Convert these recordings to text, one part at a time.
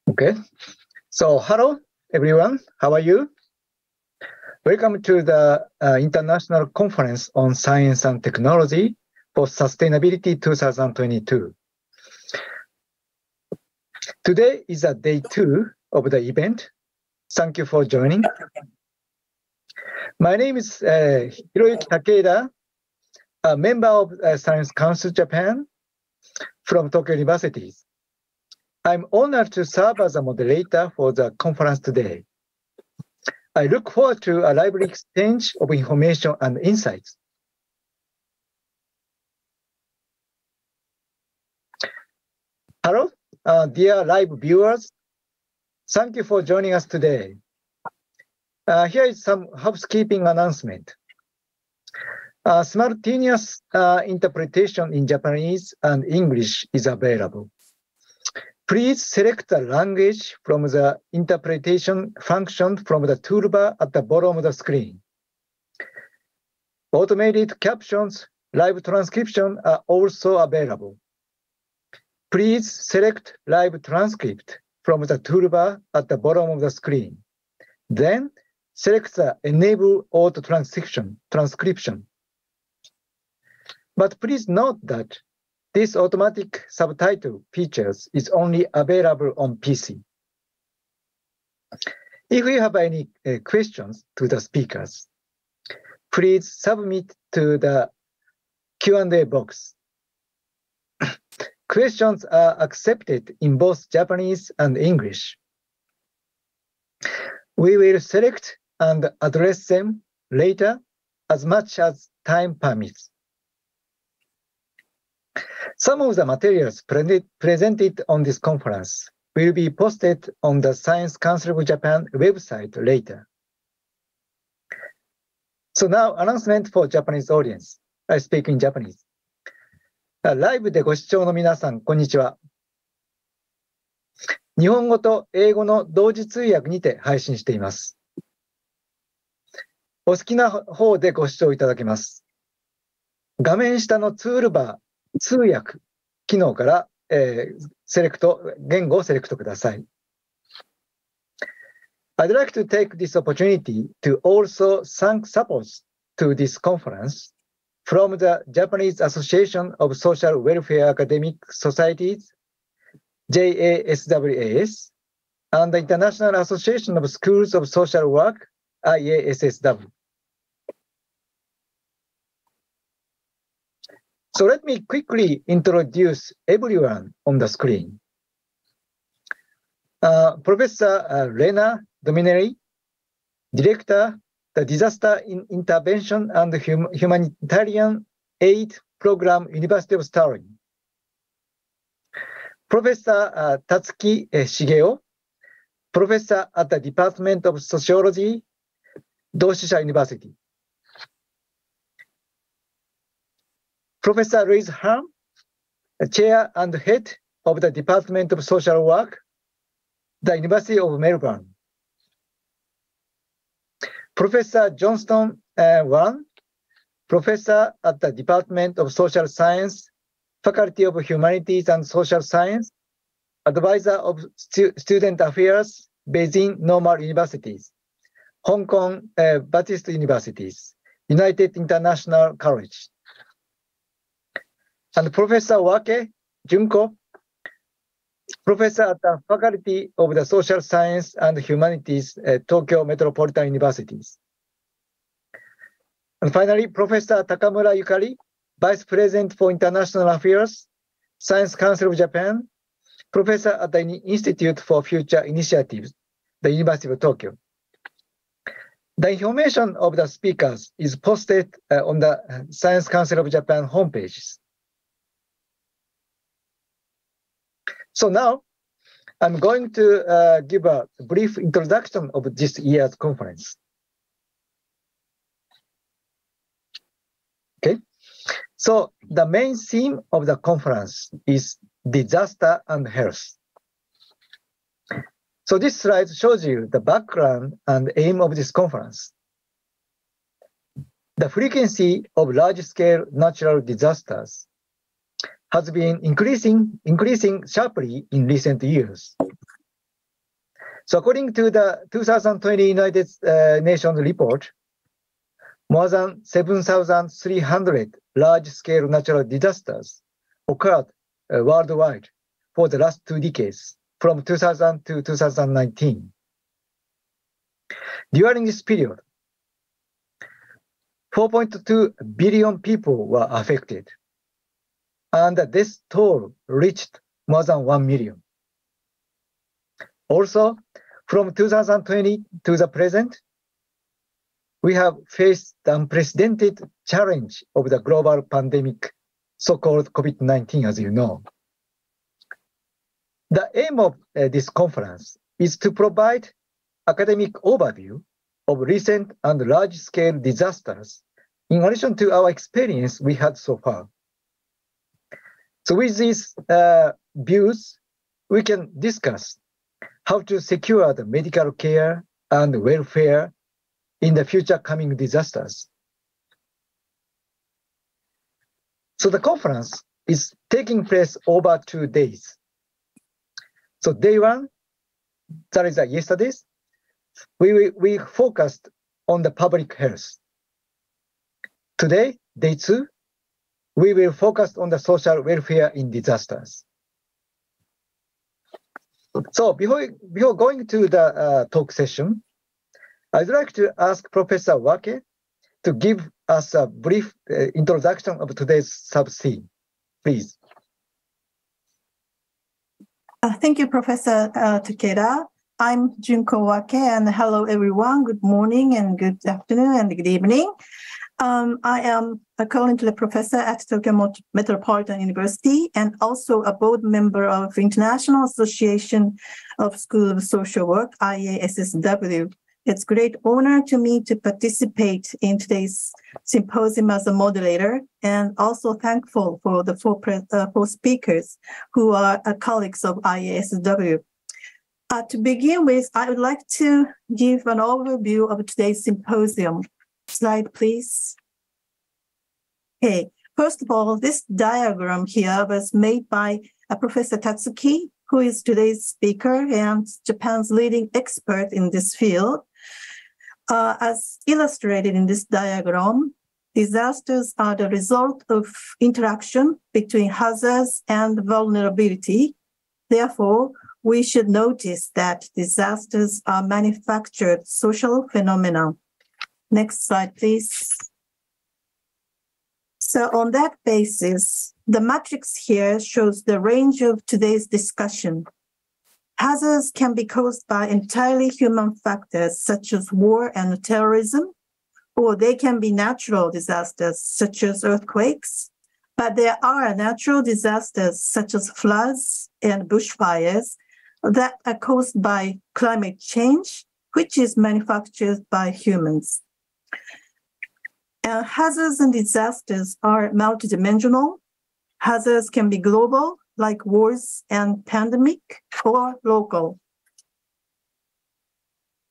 Okay, so hello everyone, how are you? Welcome to the International Conference on Science and Technology for Sustainability 2022. Today is day 2 of the event. Thank you for joining. My name is Hiroyuki Takeda, a member of Science Council Japan from Tokyo University. I'm honored to serve as a moderator for the conference today. I look forward to a lively exchange of information and insights. Hello, dear live viewers. Thank you for joining us today. Here is some housekeeping announcement. Simultaneous interpretation in Japanese and English is available. Please select the language from the interpretation function from the toolbar at the bottom of the screen. Automated captions, live transcription are also available. Please select live transcript from the toolbar at the bottom of the screen. Then select the Enable Auto Transcription. But please note that this automatic subtitle features is only available on PC. If you have any questions to the speakers, please submit to the Q&A box. Questions are accepted in both Japanese and English. We will select and address them later as much as time permits. Some of the materials presented on this conference will be posted on the Science Council of Japan website later. So now, announcement for Japanese audience. I speak in Japanese. ライブでご視聴の皆さん、こんにちは。日本語と英語の同時通訳にて配信しています。お好きな方でご視聴いただけます。画面下のツールバー、通訳機能から、言語をセレクトください。I'd like to take this opportunity to also thank support to this conference from the Japanese Association of Social Welfare Academic Societies, JASWAS, and the International Association of Schools of Social Work, IASSW. So let me quickly introduce everyone on the screen. Professor Lena Dominelli, Director, the Disaster Intervention and Humanitarian Aid Program, University of Stirling. Professor Tatsuki Shigeo, Professor at the Department of Sociology, 同志社 University. Professor Louise Harms, Chair and Head of the Department of Social Work, the University of Melbourne. Professor Johnston H, Professor at the Department of Social Science, Faculty of Humanities and Social Science, Advisor of Student Affairs, Beijing Normal Universities, Hong Kong Baptist Universities, United International College. And Professor Wake, Junko, Professor at the Faculty of the Social Science and Humanities, Tokyo Metropolitan Universities. And finally, Professor Takamura Yukari, Vice President for International Affairs, Science Council of Japan, Professor at the Institute for Future Initiatives, the University of Tokyo. The information of the speakers is posted on the Science Council of Japan homepages. So now, I'm going to give a brief introduction of this year's conference. Okay, so the main theme of the conference is disaster and health. So this slide shows you the background and aim of this conference. The frequency of large-scale natural disasters has been increasing sharply in recent years. So according to the 2020 United Nations report, more than 7,300 large-scale natural disasters occurred worldwide for the last 2 decades, from 2000 to 2019. During this period, 4.2 billion people were affected, and the death toll reached more than 1 million. Also, from 2020 to the present, we have faced the unprecedented challenge of the global pandemic, so-called COVID-19, as you know. The aim of this conference is to provide academic overview of recent and large-scale disasters in addition to our experience we had so far. So with these views, we can discuss how to secure the medical care and welfare in the future coming disasters. So the conference is taking place over 2 days. So day 1, that is yesterday's, we focused on the public health. Today, day 2, we will focus on the social welfare in disasters. So before going to the talk session, I'd like to ask Professor Wake to give us a brief introduction of today's sub-theme, please. Thank you, Professor Takeda. I'm Junko Wake, and hello, everyone. Good morning, and good afternoon, and good evening. I am currently a professor at Tokyo Metropolitan University and also a board member of International Association of School of Social Work, IASSW. It's a great honor to me to participate in today's symposium as a moderator, and also thankful for the four speakers who are colleagues of IASSW. To begin with, I would like to give an overview of today's symposium. Slide, please. Okay, first of all, this diagram here was made by Professor Tatsuki, who is today's speaker and Japan's leading expert in this field. As illustrated in this diagram, disasters are the result of interaction between hazards and vulnerability. Therefore, we should notice that disasters are manufactured social phenomena. Next slide, please. So on that basis, the matrix here shows the range of today's discussion. Hazards can be caused by entirely human factors such as war and terrorism, or they can be natural disasters such as earthquakes. But there are natural disasters such as floods and bushfires that are caused by climate change, which is manufactured by humans. Hazards and disasters are multidimensional. Hazards can be global, like wars and pandemic, or local.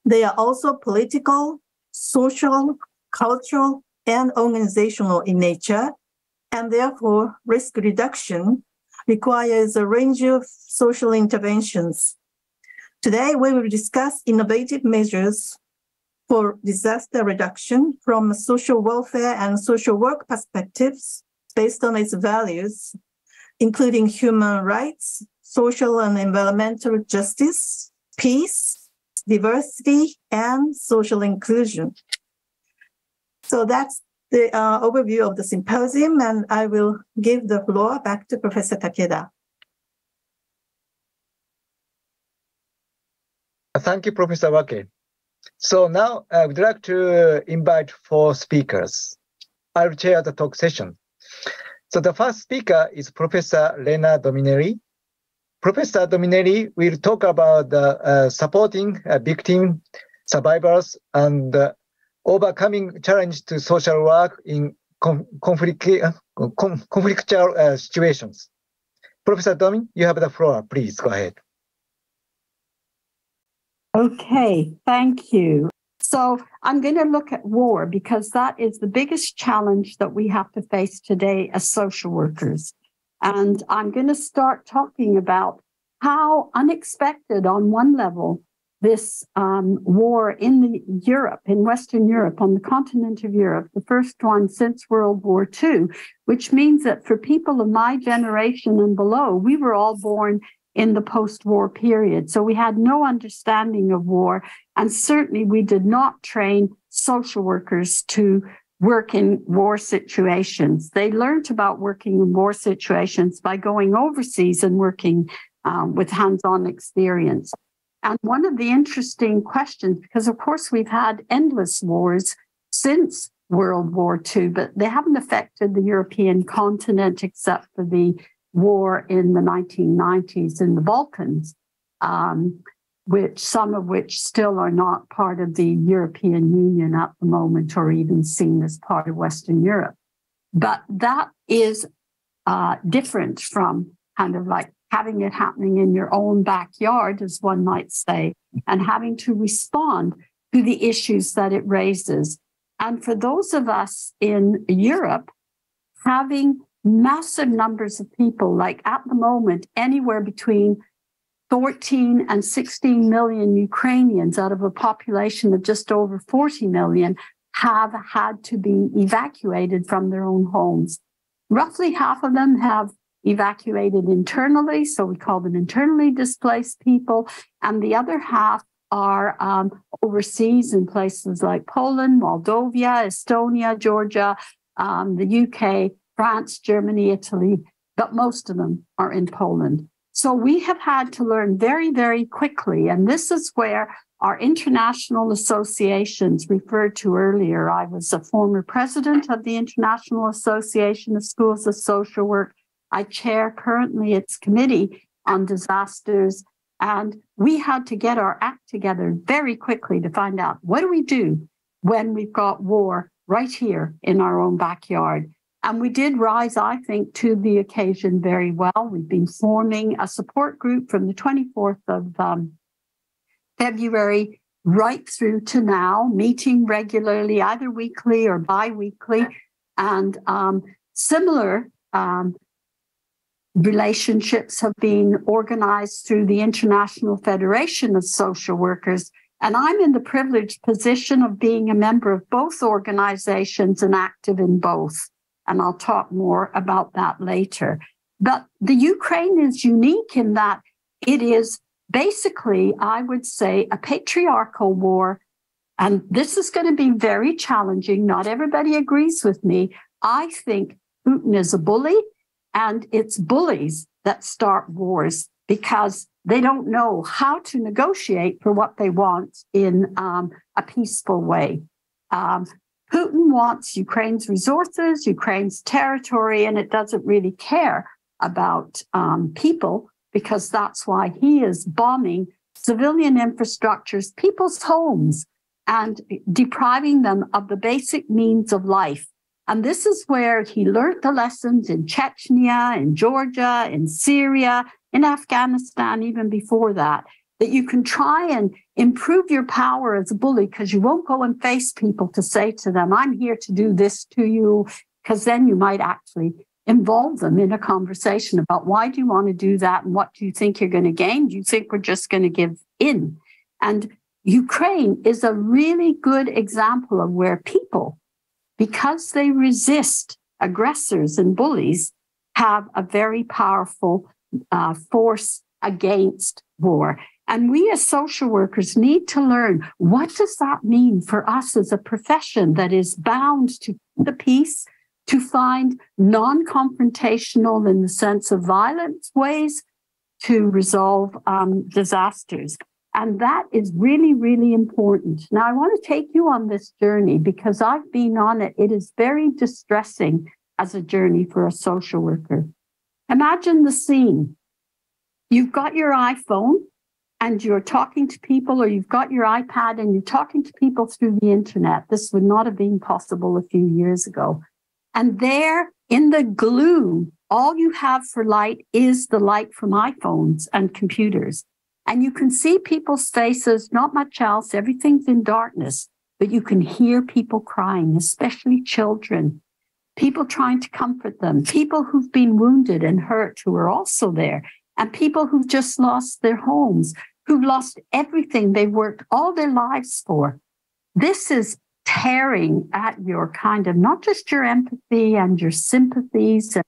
They are also political, social, cultural, and organizational in nature, and therefore risk reduction requires a range of social interventions. Today, we will discuss innovative measures for disaster reduction from social welfare and social work perspectives based on its values, including human rights, social and environmental justice, peace, diversity, and social inclusion. So that's the overview of the symposium, and I will give the floor back to Professor Takeda. Thank you, Professor Wake. So now I would like to invite 4 speakers. I'll chair the talk session. So the first speaker is Professor Lena Dominelli. Professor Dominelli will talk about supporting victim survivors and overcoming challenge to social work in conflictual situations. Professor Domin, you have the floor. Please go ahead. Okay, thank you. So I'm going to look at war because that is the biggest challenge that we have to face today as social workers. And I'm going to start talking about how unexpected on one level this war in Europe, in Western Europe, on the continent of Europe, the first one since World War II, which means that for people of my generation and below, we were all born in the post-war period. So we had no understanding of war, and certainly we did not train social workers to work in war situations. They learned about working in war situations by going overseas and working with hands-on experience. And one of the interesting questions, because of course we've had endless wars since World War II, but they haven't affected the European continent except for the war in the 1990s in the Balkans, some of which still are not part of the European Union at the moment, or even seen as part of Western Europe. But that is different from kind of like having it happening in your own backyard, as one might say, and having to respond to the issues that it raises. And for those of us in Europe, having massive numbers of people, like at the moment, anywhere between 14 and 16 million Ukrainians out of a population of just over 40 million have had to be evacuated from their own homes. Roughly half of them have evacuated internally, so we call them internally displaced people, and the other half are overseas in places like Poland, Moldova, Estonia, Georgia, the UK, France, Germany, Italy, but most of them are in Poland. So we have had to learn very, very quickly, and this is where our international associations referred to earlier. I was a former president of the International Association of Schools of Social Work. I chair currently its committee on disasters, and we had to get our act together very quickly to find out, what do we do when we've got war right here in our own backyard? And we did rise, I think, to the occasion very well. We've been forming a support group from the 24th of February right through to now, meeting regularly, either weekly or bi-weekly, and similar relationships have been organized through the International Federation of Social Workers. And I'm in the privileged position of being a member of both organizations and active in both. And I'll talk more about that later. But the Ukraine is unique in that it is basically, I would say, a patriarchal war. And this is going to be very challenging. Not everybody agrees with me. I think Putin is a bully, and it's bullies that start wars because they don't know how to negotiate for what they want in a peaceful way. Putin wants Ukraine's resources, Ukraine's territory, and it doesn't really care about people, because that's why he is bombing civilian infrastructures, people's homes, and depriving them of the basic means of life. And this is where he learned the lessons in Chechnya, in Georgia, in Syria, in Afghanistan, even before that you can try and improve your power as a bully because you won't go and face people to say to them, I'm here to do this to you, because then you might actually involve them in a conversation about why do you want to do that and what do you think you're going to gain? Do you think we're just going to give in? And Ukraine is a really good example of where people, because they resist aggressors and bullies, have a very powerful force against war. And we as social workers need to learn, what does that mean for us as a profession that is bound to the peace, to find non-confrontational in the sense of violence ways to resolve disasters. And that is really, really important. Now, I want to take you on this journey because I've been on it. It is very distressing as a journey for a social worker. Imagine the scene. You've got your iPhone and you're talking to people, or you've got your iPad and you're talking to people through the internet. This would not have been possible a few years ago. And there in the gloom, all you have for light is the light from iPhones and computers. And you can see people's faces, not much else. Everything's in darkness, but you can hear people crying, especially children, people trying to comfort them, people who've been wounded and hurt who are also there, and people who've just lost their homes. who lost everything they worked all their lives for. This is tearing at your kind of, not just your empathy and your sympathies and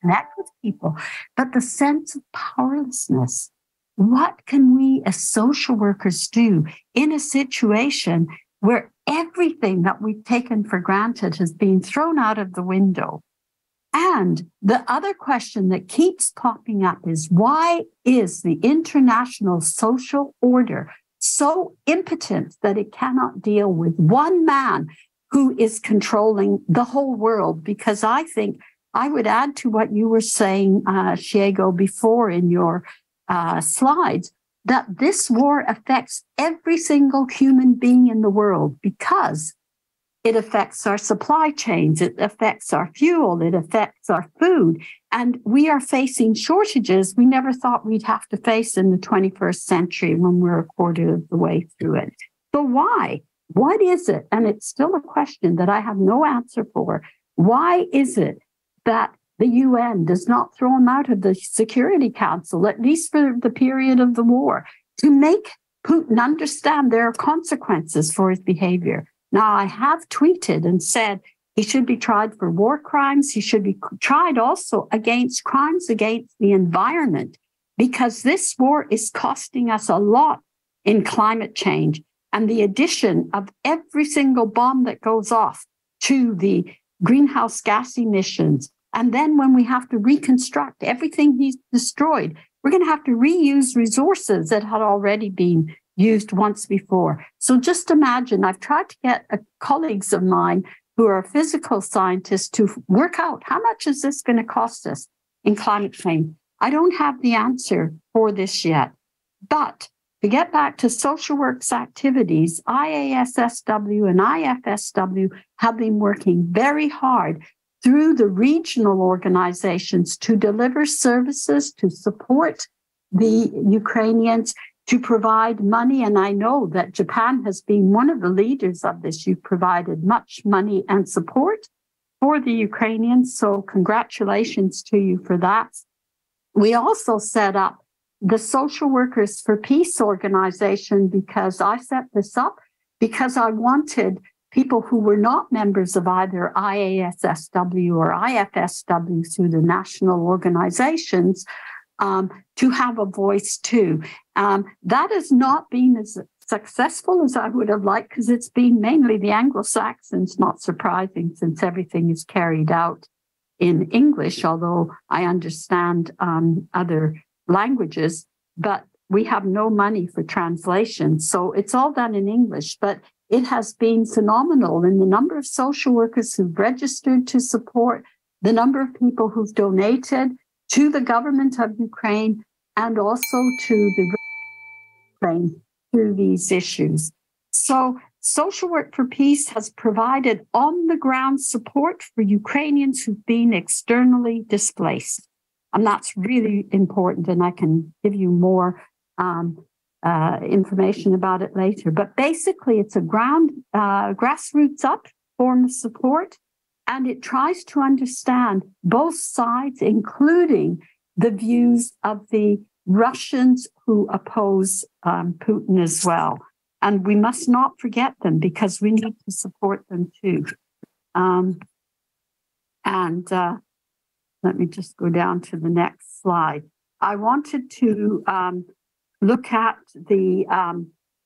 connect with people, but the sense of powerlessness. What can we as social workers do in a situation where everything that we've taken for granted has been thrown out of the window? And the other question that keeps popping up is, why is the international social order so impotent that it cannot deal with one man who is controlling the whole world? Because I think I would add to what you were saying, Shiego, before in your slides, that this war affects every single human being in the world because it affects our supply chains, it affects our fuel, it affects our food, and we are facing shortages we never thought we'd have to face in the 21st century when we're a quarter of the way through it. So why? What is it? And it's still a question that I have no answer for. Why is it that the UN does not throw him out of the Security Council, at least for the period of the war, to make Putin understand there are consequences for his behavior? Now, I have tweeted and said he should be tried for war crimes. He should be tried also against crimes against the environment, because this war is costing us a lot in climate change. And the addition of every single bomb that goes off to the greenhouse gas emissions. And then when we have to reconstruct everything he's destroyed, we're going to have to reuse resources that had already been used once before. So just imagine, I've tried to get colleagues of mine who are physical scientists to work out how much is this going to cost us in climate change. I don't have the answer for this yet. But to get back to social work's activities, IASSW and IFSW have been working very hard through the regional organizations to deliver services, to support the Ukrainians, to provide money. And I know that Japan has been one of the leaders of this. You've provided much money and support for the Ukrainians. So congratulations to you for that. We also set up the Social Workers for Peace organization, because I set this up because I wanted people who were not members of either IASSW or IFSW through the national organizations to have a voice too. That has not been as successful as I would have liked, because it's been mainly the Anglo-Saxons, not surprising since everything is carried out in English, although I understand other languages, but we have no money for translation. So it's all done in English, but it has been phenomenal in the number of social workers who've registered to support, the number of people who've donated to the government of Ukraine and also to the Ukraine through these issues. So Social Work for Peace has provided on-the-ground support for Ukrainians who've been externally displaced. And that's really important, and I can give you more information about it later. But basically, it's a grassroots up form of support, and it tries to understand both sides, including the views of the Russians who oppose Putin as well. And we must not forget them, because we need to support them too. Let me just go down to the next slide. I wanted to look at the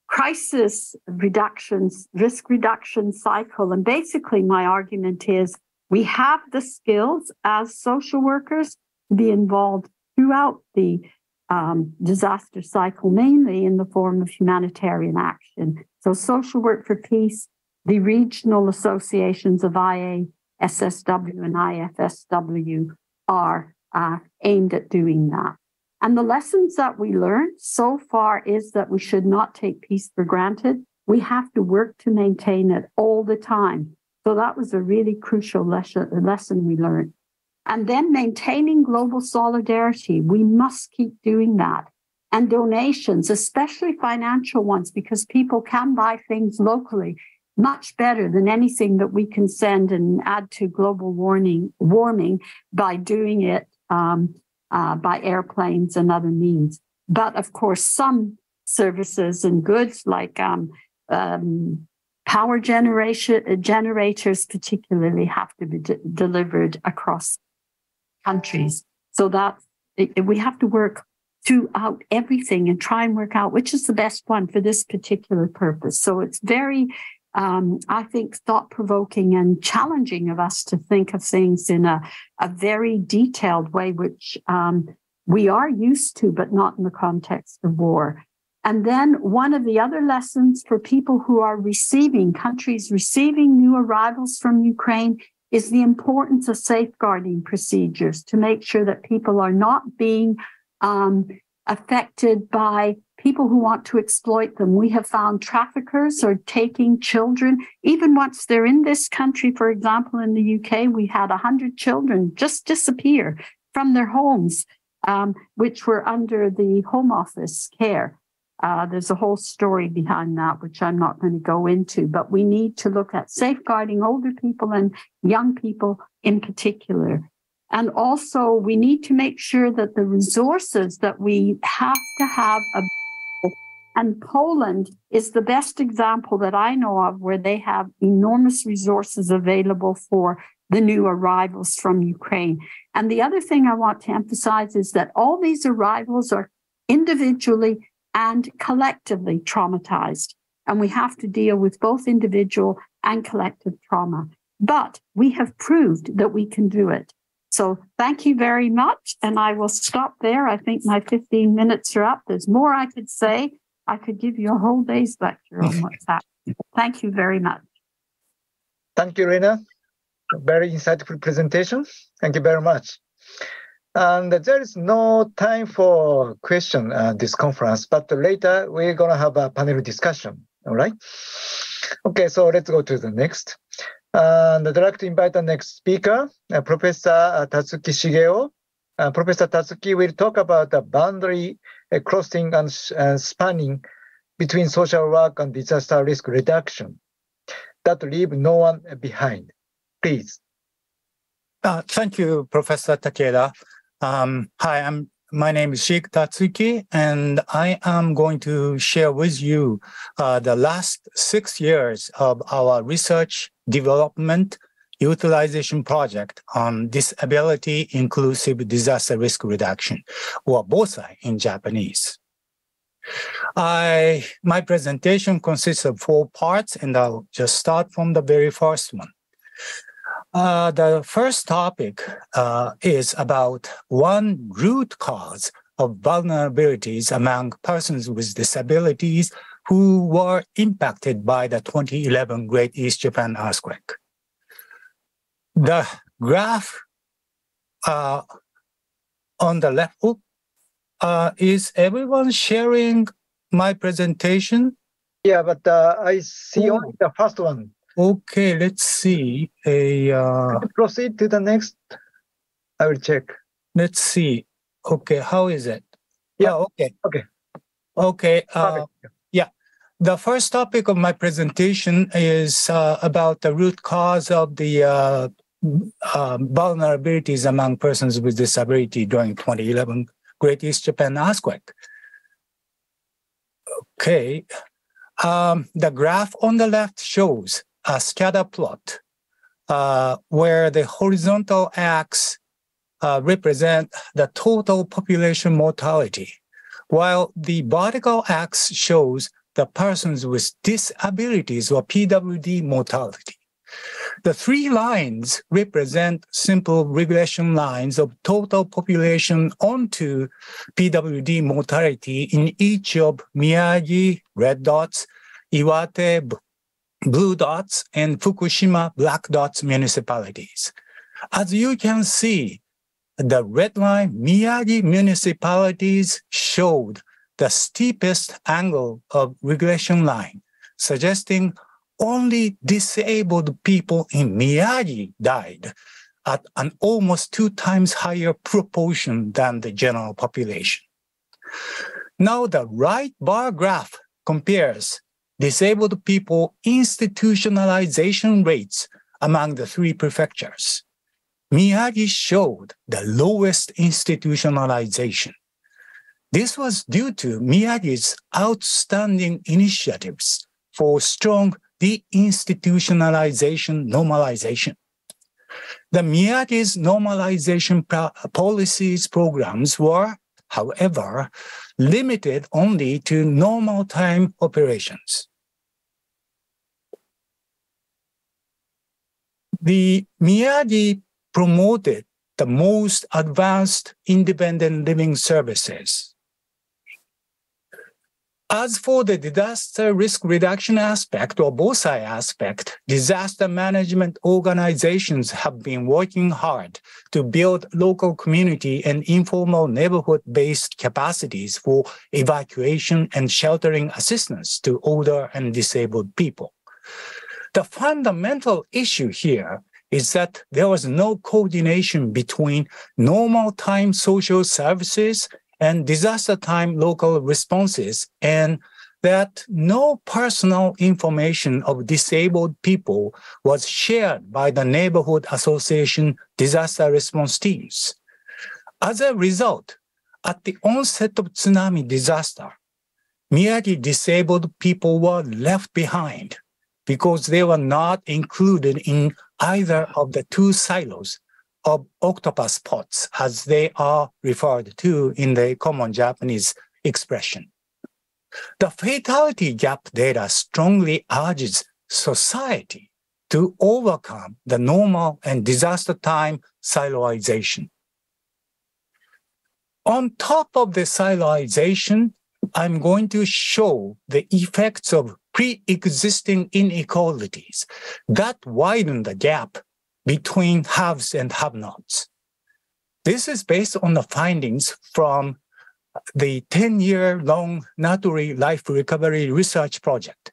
crisis reductions, risk reduction cycle. And basically, my argument is we have the skills as social workers to be involved throughout the disaster cycle, mainly in the form of humanitarian action. So Social Work for Peace, the regional associations of IASSW and IFSW are aimed at doing that. And the lessons that we learned so far is that we should not take peace for granted. We have to work to maintain it all the time. So that was a really crucial lesson we learned. And then maintaining global solidarity. We must keep doing that. And donations, especially financial ones, because people can buy things locally much better than anything that we can send and add to global warming by doing it by airplanes and other means. But of course, some services and goods like power generators particularly have to be delivered across countries. So that we have to work throughout everything and try and work out which is the best one for this particular purpose. So it's very, I think, thought-provoking and challenging of us to think of things in a very detailed way, which we are used to, but not in the context of war. And then one of the other lessons for people who are countries receiving new arrivals from Ukraine is the importance of safeguarding procedures to make sure that people are not being affected by people who want to exploit them. We have found traffickers are taking children, even once they're in this country. For example, in the UK, we had 100 children just disappear from their homes, which were under the Home Office care. There's a whole story behind that, which I'm not going to go into, but we need to look at safeguarding older people and young people in particular. And also, we need to make sure that the resources that we have to have, and Poland is the best example that I know of where they have enormous resources available for the new arrivals from Ukraine. And the other thing I want to emphasize is that all these arrivals are individually and collectively traumatized. And we have to deal with both individual and collective trauma. But we have proved that we can do it. So thank you very much. And I will stop there. I think my 15 minutes are up. There's more I could say. I could give you a whole day's lecture on what's happening. Thank you very much. Thank you, Lena. Very insightful presentation. Thank you very much. And there is no time for question this conference, but later we're going to have a panel discussion. All right. Okay, so let's go to the next. And I'd like to invite the next speaker, Professor Tatsuki Shigeo. Professor Tatsuki will talk about the boundary crossing and spanning between social work and disaster risk reduction that leave no one behind. Please. Thank you, Professor Takeda. Hi, my name is Shig Tatsuki, and I am going to share with you the last 6 years of our research development utilization project on disability inclusive disaster risk reduction, or BOSAI in Japanese. My presentation consists of 4 parts, and I'll just start from the very first one. The first topic is about one root cause of vulnerabilities among persons with disabilities who were impacted by the 2011 Great East Japan earthquake. The graph on the left, is everyone sharing my presentation? Yeah, but I see only the first one. Okay, let's see. Proceed to the next. I will check. Let's see. Okay, how is it? Yeah. Oh, okay. Okay. Okay. Yeah. The first topic of my presentation is about the root cause of the vulnerabilities among persons with disability during 2011 Great East Japan earthquake. Okay. The graph on the left shows a scatter plot where the horizontal axis represent the total population mortality, while the vertical axis shows the persons with disabilities or PWD mortality. The 3 lines represent simple regression lines of total population onto PWD mortality in each of Miyagi, red dots, Iwate, blue dots, and Fukushima, black dots municipalities. As you can see, the red line Miyagi municipalities showed the steepest angle of regression line, suggesting only disabled people in Miyagi died at an almost 2 times higher proportion than the general population. Now the right bar graph compares disabled people institutionalization rates among the 3 prefectures. Miyagi showed the lowest institutionalization. This was due to Miyagi's outstanding initiatives for strong deinstitutionalization normalization. The Miyagi's normalization policies programs were, however, limited only to normal time operations. The Miyagi promoted the most advanced independent living services. As for the disaster risk reduction aspect or BOSAI aspect, disaster management organizations have been working hard to build local community and informal neighborhood-based capacities for evacuation and sheltering assistance to older and disabled people. The fundamental issue here is that there was no coordination between normal time social services and disaster time local responses, and that no personal information of disabled people was shared by the neighborhood association disaster response teams. As a result, at the onset of tsunami disaster, Miyagi disabled people were left behind because they were not included in either of the two silos of octopus pots, as they are referred to in the common Japanese expression. The fatality gap data strongly urges society to overcome the normal and disaster time siloization. On top of the siloization, I'm going to show the effects of pre-existing inequalities that widen the gap between haves and have-nots. This is based on the findings from the 10-year-long Naturi Life Recovery Research Project.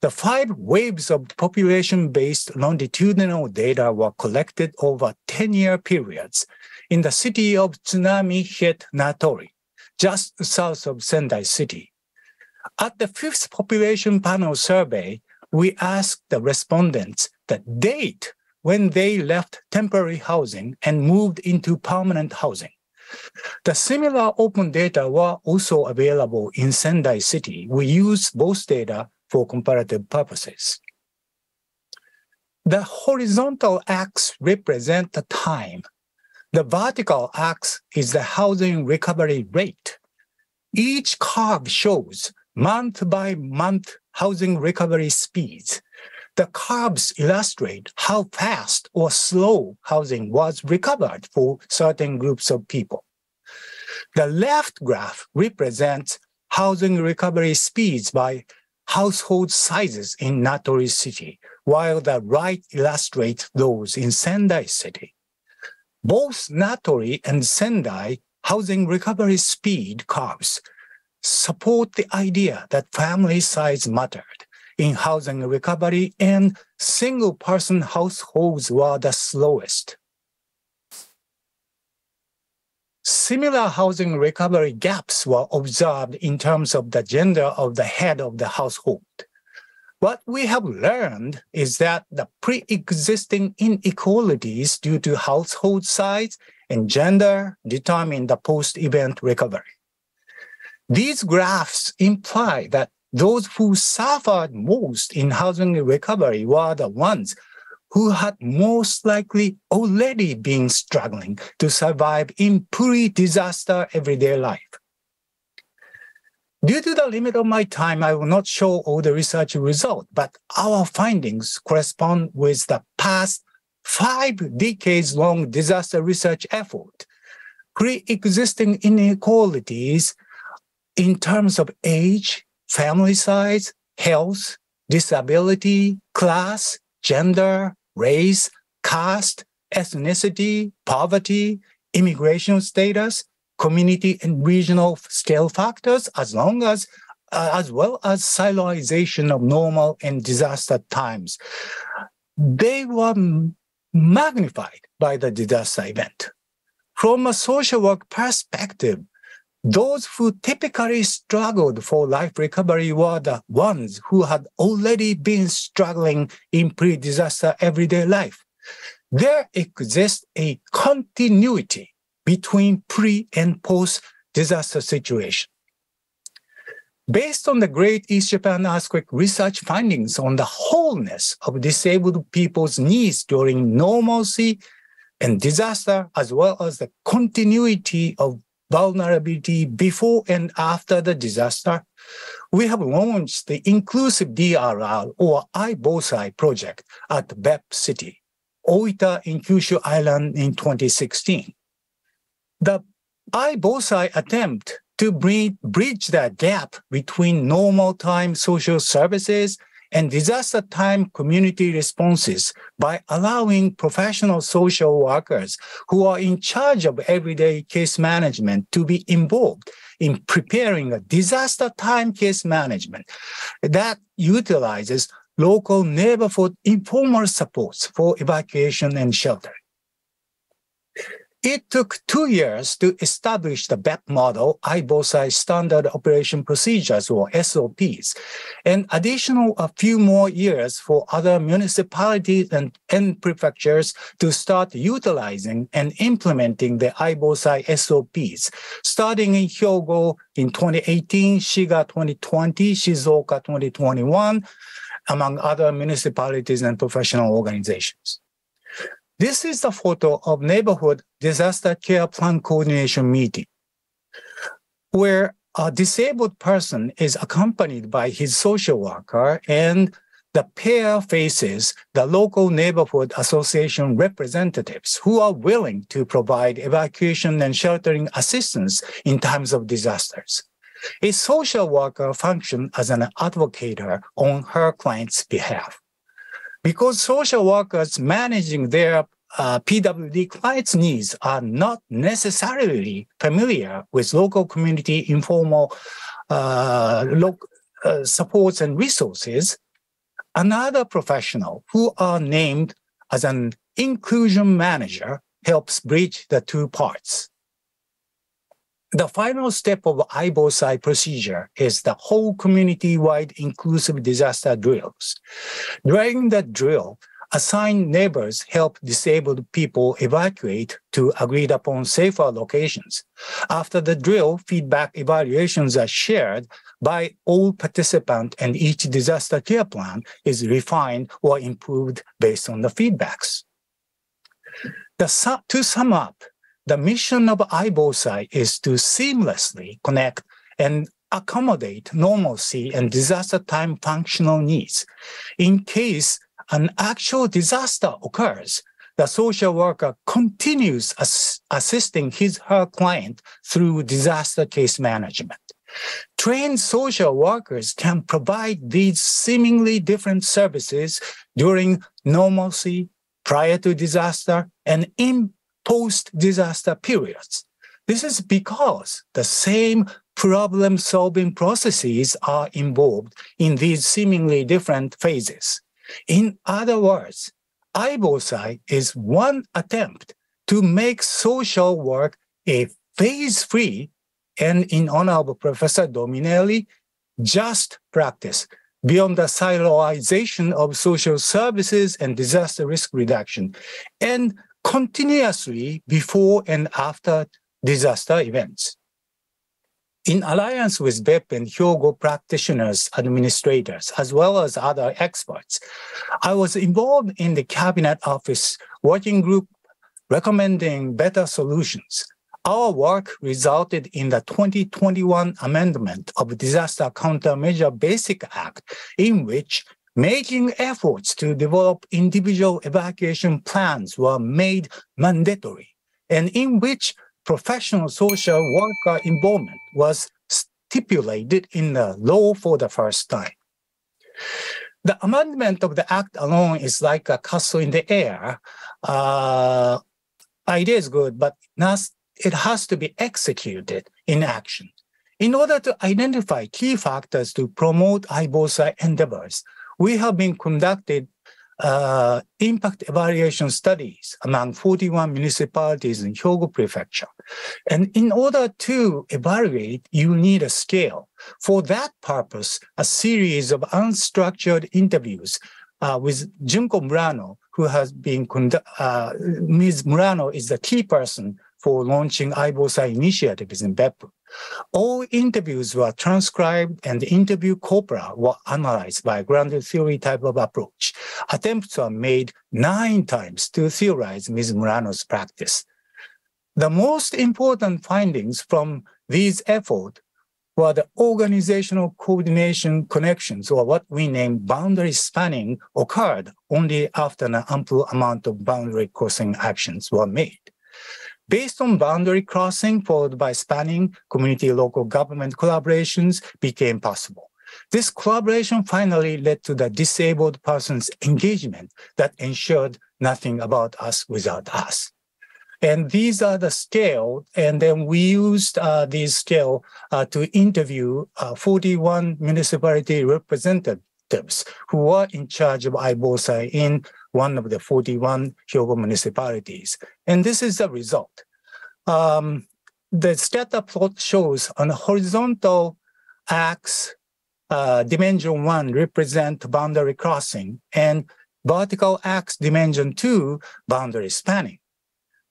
The 5 waves of population-based longitudinal data were collected over 10-year periods in the city of tsunami-hit Natori, just south of Sendai City. At the 5th population panel survey, we asked the respondents the date when they left temporary housing and moved into permanent housing. The similar open data were also available in Sendai City. We used both data for comparative purposes. The horizontal axis represents the time. The vertical axis is the housing recovery rate. Each curve shows month-by-month housing recovery speeds. The curves illustrate how fast or slow housing was recovered for certain groups of people. The left graph represents housing recovery speeds by household sizes in Natori City, while the right illustrates those in Sendai City. Both Natori and Sendai housing recovery speed curves support the idea that family size mattered in housing recovery, and single-person households were the slowest. Similar housing recovery gaps were observed in terms of the gender of the head of the household. What we have learned is that the pre-existing inequalities due to household size and gender determine the post-event recovery. These graphs imply that those who suffered most in housing recovery were the ones who had most likely already been struggling to survive in pre-disaster everyday life. Due to the limit of my time, I will not show all the research results, but our findings correspond with the past 5 decades-long disaster research effort. Pre-existing inequalities in terms of age, family size, health, disability, class, gender, race, caste, ethnicity, poverty, immigration status, community and regional scale factors, as well as siloization of normal and disaster times. They were magnified by the disaster event. From a social work perspective, those who typically struggled for life recovery were the ones who had already been struggling in pre-disaster everyday life. There exists a continuity between pre- and post disaster situation. Based on the Great East Japan Earthquake research findings on the wholeness of disabled people's needs during normalcy and disaster, as well as the continuity of vulnerability before and after the disaster, we have launched the Inclusive DRR or iBosai project at BEP City, Oita in Kyushu Island in 2016. The iBosai attempt to bridge the gap between normal time social services and disaster time community responses by allowing professional social workers who are in charge of everyday case management to be involved in preparing a disaster time case management that utilizes local neighborhood informal supports for evacuation and sheltering. It took 2 years to establish the BEP model, iBosai Standard Operation Procedures, or SOPs, and additional a few more years for other municipalities and prefectures to start utilizing and implementing the iBosai SOPs, starting in Hyogo in 2018, Shiga 2020, Shizuoka 2021, among other municipalities and professional organizations. This is the photo of Neighborhood Disaster Care Plan Coordination Meeting, where a disabled person is accompanied by his social worker, and the pair faces the local neighborhood association representatives who are willing to provide evacuation and sheltering assistance in times of disasters. A social worker functions as an advocate on her client's behalf. Because social workers managing their PWD clients' needs are not necessarily familiar with local community informal supports and resources, another professional who are named as an inclusion manager helps bridge the two parts. The final step of iBosai procedure is the whole community-wide inclusive disaster drills. During the drill, assigned neighbors help disabled people evacuate to agreed upon safer locations. After the drill, feedback evaluations are shared by all participants, and each disaster care plan is refined or improved based on the feedbacks. To sum up, the mission of iBosai is to seamlessly connect and accommodate normalcy and disaster time functional needs. In case an actual disaster occurs, the social worker continues assisting her client through disaster case management. Trained social workers can provide these seemingly different services during normalcy, prior to disaster, and in post-disaster periods. This is because the same problem-solving processes are involved in these seemingly different phases. In other words, iBosai is one attempt to make social work a phase-free and, in honor of Professor Dominelli, just practice beyond the siloization of social services and disaster risk reduction, and continuously before and after disaster events. In alliance with BEP and Hyogo practitioners, administrators, as well as other experts, I was involved in the Cabinet Office working group recommending better solutions. Our work resulted in the 2021 amendment of Disaster Countermeasure Basic Act, in which making efforts to develop individual evacuation plans were made mandatory, and in which professional social worker involvement was stipulated in the law for the first time. The amendment of the act alone is like a castle in the air. Idea is good, but it has to be executed in action. In order to identify key factors to promote iBosai endeavors, we have been conducted impact evaluation studies among 41 municipalities in Hyogo Prefecture. And in order to evaluate, you need a scale. For that purpose, a series of unstructured interviews with Junko Murano, who has been Ms. Murano is the key person for launching iBosai initiatives in Beppu. All interviews were transcribed and the interview corpora were analyzed by a grounded theory type of approach. Attempts were made 9 times to theorize Ms. Murano's practice. The most important findings from these efforts were the organizational coordination connections, or what we name boundary spanning, occurred only after an ample amount of boundary crossing actions were made. Based on boundary crossing followed by spanning, community local government collaborations became possible. This collaboration finally led to the disabled person's engagement that ensured nothing about us without us. And these are the scale, and then we used these scale to interview 41 municipality representatives who were in charge of iBosai in one of the 41 Hyogo municipalities. And this is the result. The scatter plot shows on the horizontal axis, dimension 1 represent boundary crossing, and vertical axis, dimension 2, boundary spanning.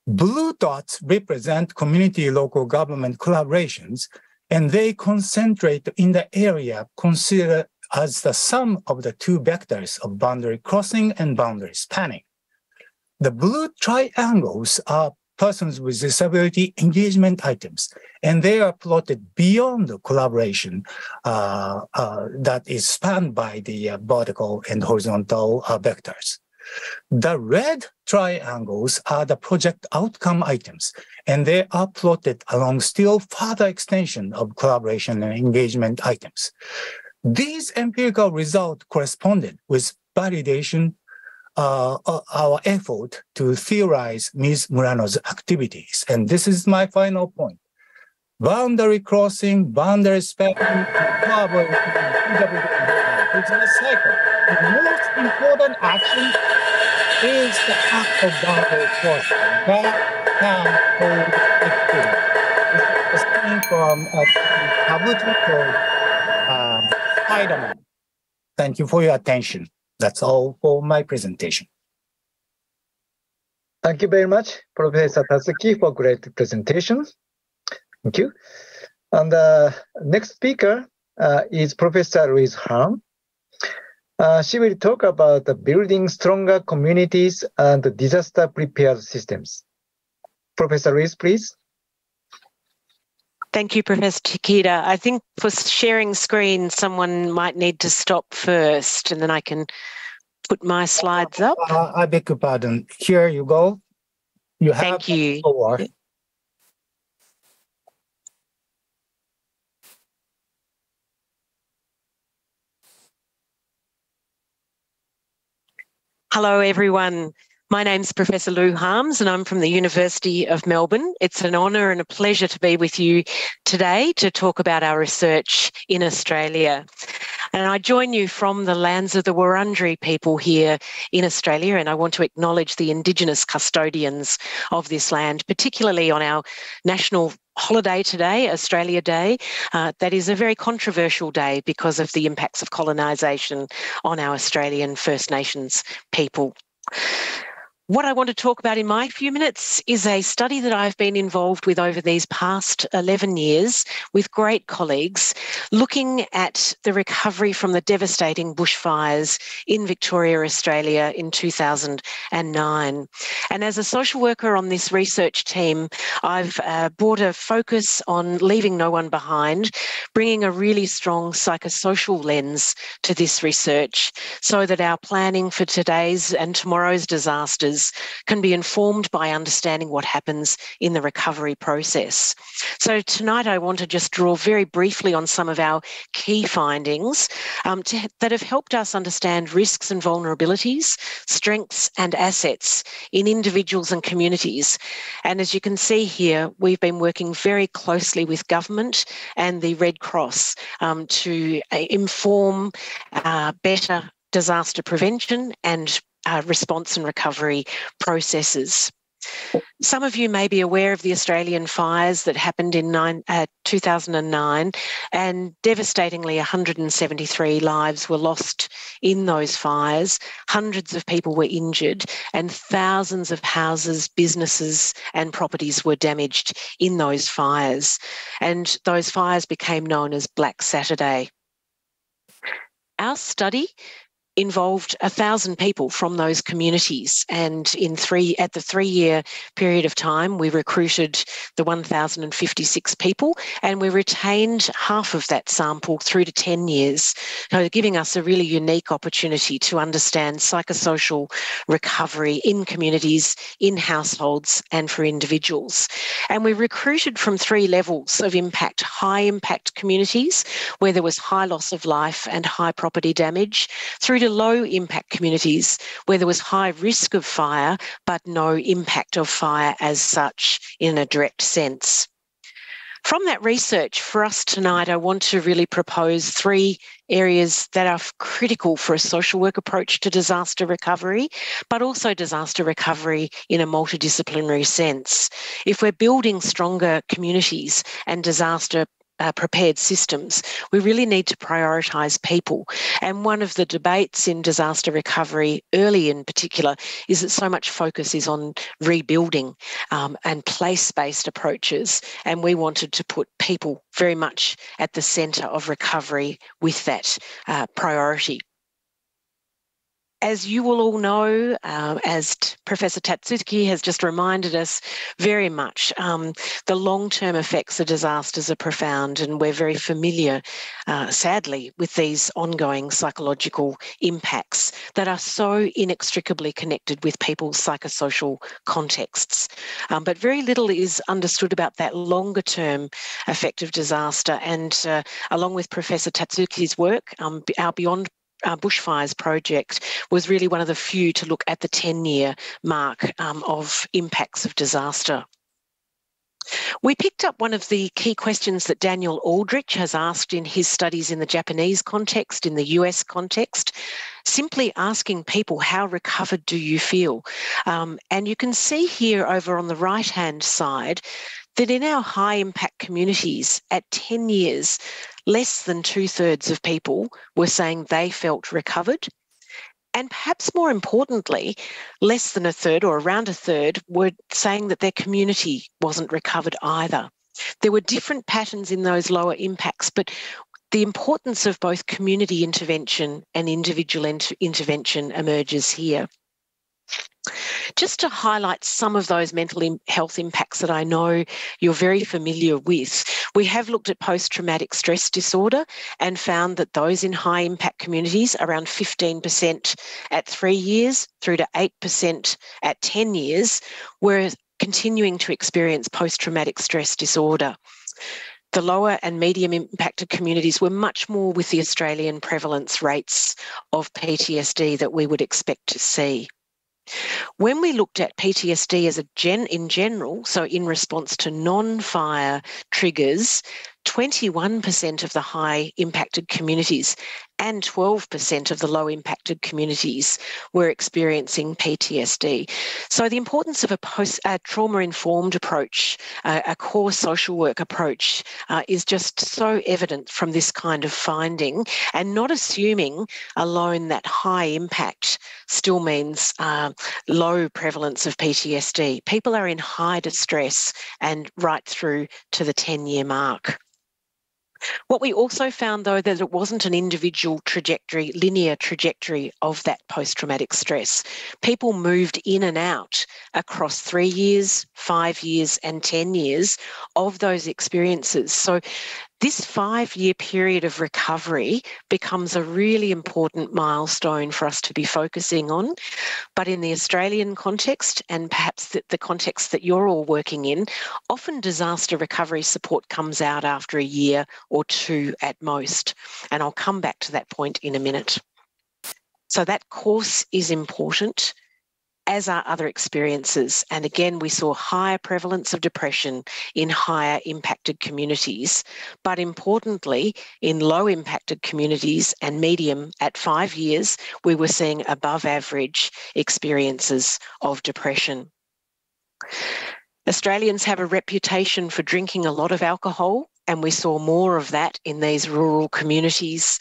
Blue dots represent community local government collaborations, and they concentrate in the area considered as the sum of the 2 vectors of boundary crossing and boundary spanning. The blue triangles are persons with disability engagement items, and they are plotted beyond the collaboration that is spanned by the vertical and horizontal vectors. The red triangles are the project outcome items, and they are plotted along still further extension of collaboration and engagement items. These empirical results corresponded with validation our effort to theorize Ms. Murano's activities. And this is my final point. Boundary crossing, boundary spanning, collaboration, it's a cycle. The most important action is the act of boundary crossing. That can hold activity. It's coming from a Kabuto called Spider-Man. Thank you for your attention. That's all for my presentation. Thank you very much, Professor Tatsuki, for great presentation. Thank you. And the next speaker is Professor Louise Harms. She will talk about building stronger communities and disaster prepared systems. Professor Louise, please. Thank you, Professor TAKEDA. I think for sharing screen, someone might need to stop first, and then I can put my slides up. I beg your pardon. Here you go. You have Thank you. the floor. Hello, everyone. My name's Professor Lou Harms, and I'm from the University of Melbourne. It's an honour and a pleasure to be with you today to talk about our research in Australia. And I join you from the lands of the Wurundjeri people here in Australia, and I want to acknowledge the Indigenous custodians of this land, particularly on our national holiday today, Australia Day. That is a very controversial day because of the impacts of colonisation on our Australian First Nations people. What I want to talk about in my few minutes is a study that I've been involved with over these past 11 years with great colleagues, looking at the recovery from the devastating bushfires in Victoria, Australia in 2009. And as a social worker on this research team, I've brought a focus on leaving no one behind, bringing a really strong psychosocial lens to this research so that our planning for today's and tomorrow's disasters can be informed by understanding what happens in the recovery process. So tonight I want to just draw very briefly on some of our key findings that have helped us understand risks and vulnerabilities, strengths and assets in individuals and communities. And as you can see here, we've been working very closely with government and the Red Cross to inform better disaster prevention and response and recovery processes. Some of you may be aware of the Australian fires that happened in 2009, and devastatingly 173 lives were lost in those fires. Hundreds of people were injured, and thousands of houses, businesses and properties were damaged in those fires. And those fires became known as Black Saturday. Our study involved 1,000 people from those communities, and at the 3-year period of time, we recruited the 1,056 people, and we retained half of that sample through to 10 years, so giving us a really unique opportunity to understand psychosocial recovery in communities, in households, and for individuals. And we recruited from 3 levels of impact: high impact communities, where there was high loss of life and high property damage, through to low impact communities where there was high risk of fire but no impact of fire as such in a direct sense. From that research, for us tonight, I want to really propose 3 areas that are critical for a social work approach to disaster recovery, but also disaster recovery in a multidisciplinary sense. If we're building stronger communities and disaster prepared systems, we really need to prioritise people. And one of the debates in disaster recovery, early in particular, is that so much focus is on rebuilding and place-based approaches. And we wanted to put people very much at the centre of recovery with that priority. As you will all know, as Professor Tatsuki has just reminded us very much, the long-term effects of disasters are profound, and we're very familiar, sadly, with these ongoing psychological impacts that are so inextricably connected with people's psychosocial contexts. But very little is understood about that longer-term effect of disaster, and along with Professor Tatsuki's work, our Beyond Bushfires project was really one of the few to look at the 10-year mark of impacts of disaster. We picked up one of the key questions that Daniel Aldrich has asked in his studies in the Japanese context, in the US context, simply asking people, how recovered do you feel? And you can see here over on the right-hand side that in our high-impact communities, at 10 years, less than 2/3 of people were saying they felt recovered. And perhaps more importantly, less than 1/3 or around 1/3 were saying that their community wasn't recovered either. There were different patterns in those lower impacts, but the importance of both community intervention and individual intervention emerges here. Just to highlight some of those mental health impacts that I know you're very familiar with, we have looked at post-traumatic stress disorder and found that those in high-impact communities, around 15% at 3 years through to 8% at 10 years, were continuing to experience post-traumatic stress disorder. The lower and medium impacted communities were much more with the Australian prevalence rates of PTSD that we would expect to see. When we looked at PTSD as in general, so in response to non-fire triggers, 21% of the high impacted communities and 12% of the low impacted communities were experiencing PTSD. So the importance of a trauma-informed approach, a core social work approach, is just so evident from this kind of finding, and not assuming alone that high impact still means low prevalence of PTSD. People are in high distress and right through to the 10-year mark. What we also found, though, that it wasn't an individual trajectory, linear trajectory of that post-traumatic stress. People moved in and out across 3 years, 5 years and 10 years of those experiences. So this 5-year period of recovery becomes a really important milestone for us to be focusing on. But in the Australian context, and perhaps the context that you're all working in, often disaster recovery support comes out after a year or 2 at most. And I'll come back to that point in a minute. So that course is important, as are other experiences. And again, we saw higher prevalence of depression in higher impacted communities. But importantly, in low impacted communities and medium at 5 years, we were seeing above average experiences of depression. Australians have a reputation for drinking a lot of alcohol, and we saw more of that in these rural communities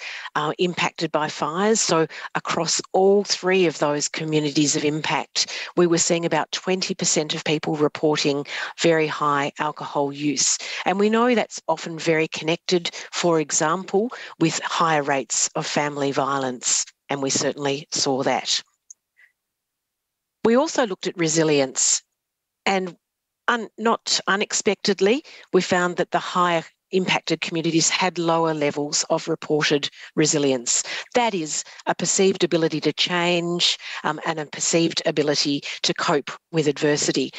impacted by fires. So across all three of those communities of impact, we were seeing about 20% of people reporting very high alcohol use. And we know that's often very connected, for example, with higher rates of family violence. And we certainly saw that. We also looked at resilience, and not unexpectedly, we found that the higher impacted communities had lower levels of reported resilience. That is a perceived ability to change and a perceived ability to cope with adversity.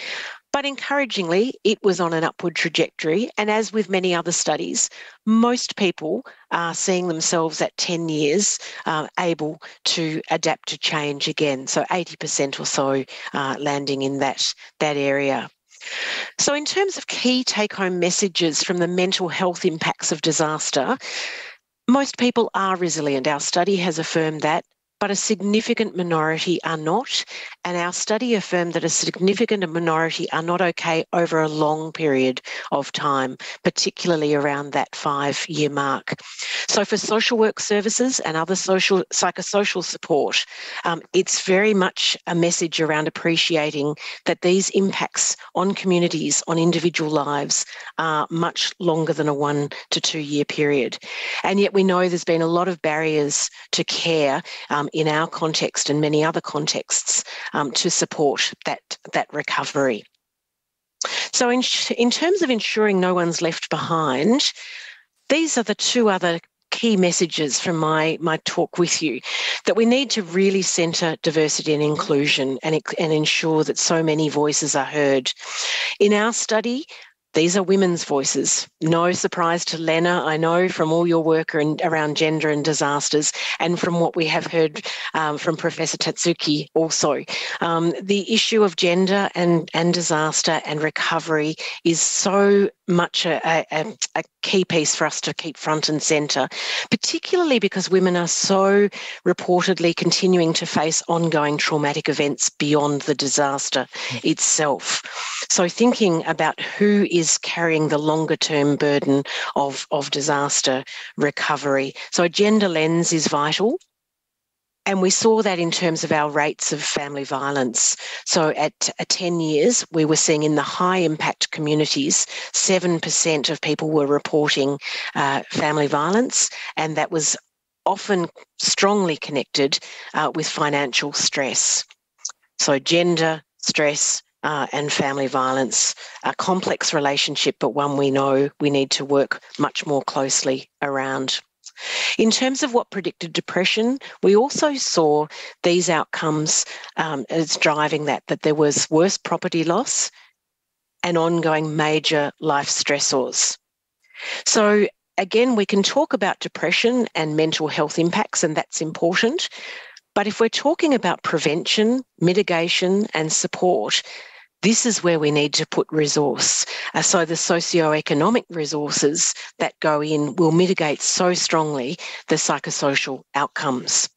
But encouragingly, it was on an upward trajectory. And as with many other studies, most people are seeing themselves at 10 years able to adapt to change again. So 80% or so landing in that area. So in terms of key take-home messages from the mental health impacts of disaster, most people are resilient. Our study has affirmed that, but a significant minority are not. And our study affirmed that a significant minority are not okay over a long period of time, particularly around that 5-year mark. So for social work services and other psychosocial support, it's very much a message around appreciating that these impacts on communities, on individual lives, are much longer than a 1 to 2 year period. And yet we know there's been a lot of barriers to care in our context and many other contexts to support that recovery. So in terms of ensuring no one's left behind, these are the two other key messages from my talk with you, that we need to really centre diversity and inclusion and ensure that so many voices are heard. In our study, these are women's voices. No surprise to Lena, I know, from all your work around gender and disasters, and from what we have heard from Professor Tatsuki also. The issue of gender and disaster and recovery is so much a key piece for us to keep front and centre, particularly because women are so reportedly continuing to face ongoing traumatic events beyond the disaster itself. So thinking about who is carrying the longer term burden of disaster recovery. So a gender lens is vital. And we saw that in terms of our rates of family violence. So at 10 years, we were seeing in the high impact communities, 7% of people were reporting family violence, and that was often strongly connected with financial stress. So gender, stress, and family violence, a complex relationship, but one we know we need to work much more closely around. In terms of what predicted depression, we also saw these outcomes as driving that there was worse property loss and ongoing major life stressors. So again, we can talk about depression and mental health impacts, and that's important. But if we're talking about prevention, mitigation and support, this is where we need to put resource. So the socioeconomic resources that go in will mitigate so strongly the psychosocial outcomes.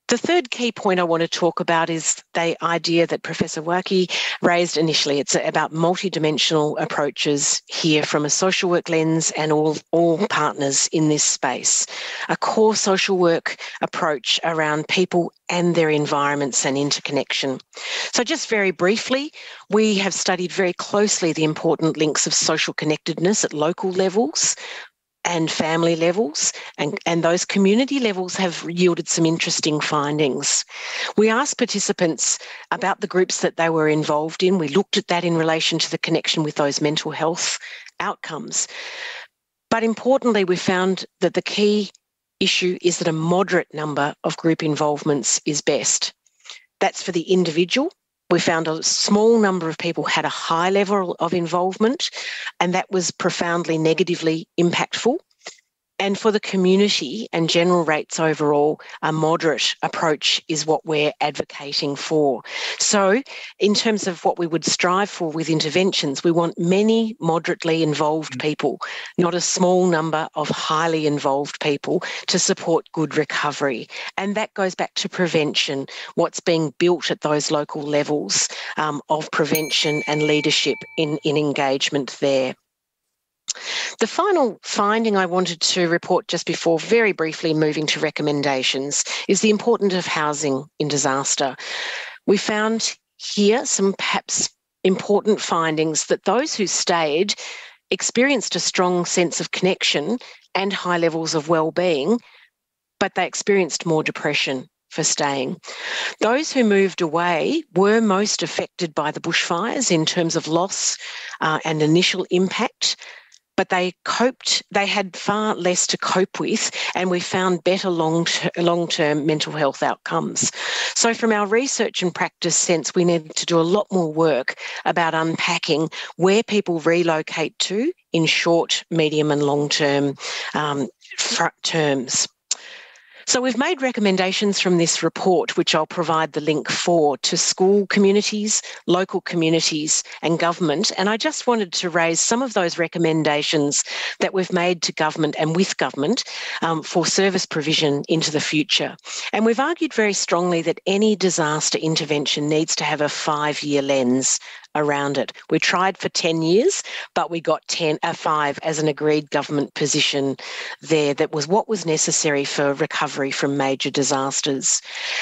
The third key point I want to talk about is the idea that Professor Waki raised initially. It's about multidimensional approaches here from a social work lens and all partners in this space. A core social work approach around people and their environments and interconnection. So just very briefly, we have studied very closely the important links of social connectedness at local levels and family levels, and those community levels have yielded some interesting findings. We asked participants about the groups that they were involved in. We looked at that in relation to the connection with those mental health outcomes. But importantly, we found that the key issue is that a moderate number of group involvements is best. That's for the individual. We found a small number of people had a high level of involvement, and that was profoundly negatively impactful. And for the community and general rates overall, a moderate approach is what we're advocating for. So in terms of what we would strive for with interventions, we want many moderately involved people, not a small number of highly involved people, to support good recovery. And that goes back to prevention, what's being built at those local levels of prevention and leadership in engagement there. The final finding I wanted to report just before very briefly moving to recommendations is the importance of housing in disaster. We found here some perhaps important findings that those who stayed experienced a strong sense of connection and high levels of well-being, but they experienced more depression for staying. Those who moved away were most affected by the bushfires in terms of loss and initial impact, but they had far less to cope with, and we found better long-term mental health outcomes. So from our research and practice sense, we need to do a lot more work about unpacking where people relocate to in short, medium and long-term terms. So we've made recommendations from this report, which I'll provide the link for, to school communities, local communities and government. And I just wanted to raise some of those recommendations that we've made to government and with government for service provision into the future. And we've argued very strongly that any disaster intervention needs to have a 5-year lens around it. We tried for 10 years, but we got 5 as an agreed government position there. That was what was necessary for recovery from major disasters.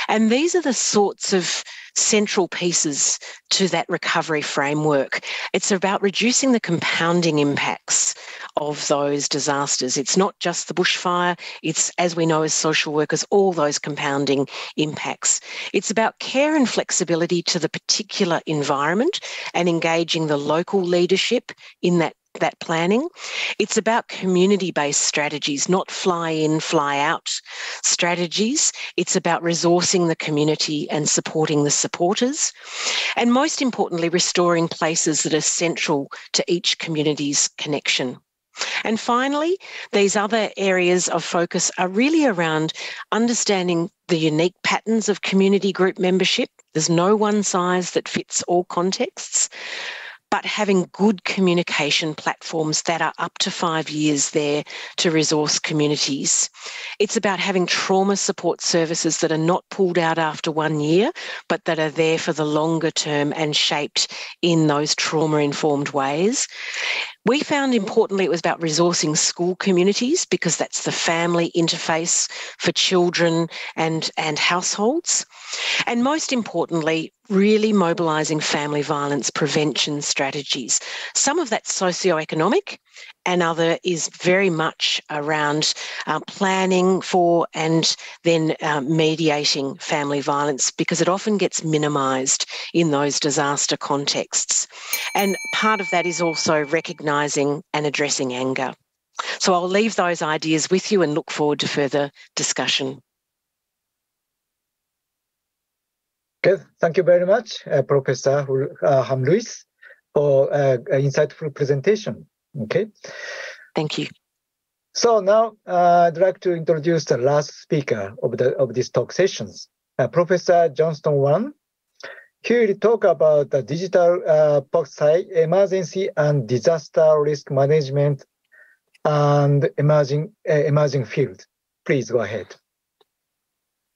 And these are the sorts of central pieces to that recovery framework. It's about reducing the compounding impacts of those disasters. It's not just the bushfire, it's, as we know as social workers, all those compounding impacts. It's about care and flexibility to the particular environment and engaging the local leadership in that planning. It's about community-based strategies, not fly-in, fly-out strategies. It's about resourcing the community and supporting the supporters. And most importantly, restoring places that are central to each community's connection. And finally, these other areas of focus are really around understanding the unique patterns of community group membership. There's no one size that fits all contexts, but having good communication platforms that are up to 5 years there to resource communities. It's about having trauma support services that are not pulled out after 1 year, but that are there for the longer term and shaped in those trauma-informed ways. We found, importantly, it was about resourcing school communities because that's the family interface for children and households. And most importantly, really mobilising family violence prevention strategies. Some of that's socioeconomic and other is very much around planning for and then mediating family violence because it often gets minimised in those disaster contexts. And part of that is also recognising and addressing anger. So I'll leave those ideas with you and look forward to further discussion. Okay, thank you very much, Professor Louise, for an insightful presentation. Okay. Thank you. So now I'd like to introduce the last speaker of these talk sessions, Professor Johnston H. He will talk about the digital emergency and disaster risk management and emerging field. Please go ahead.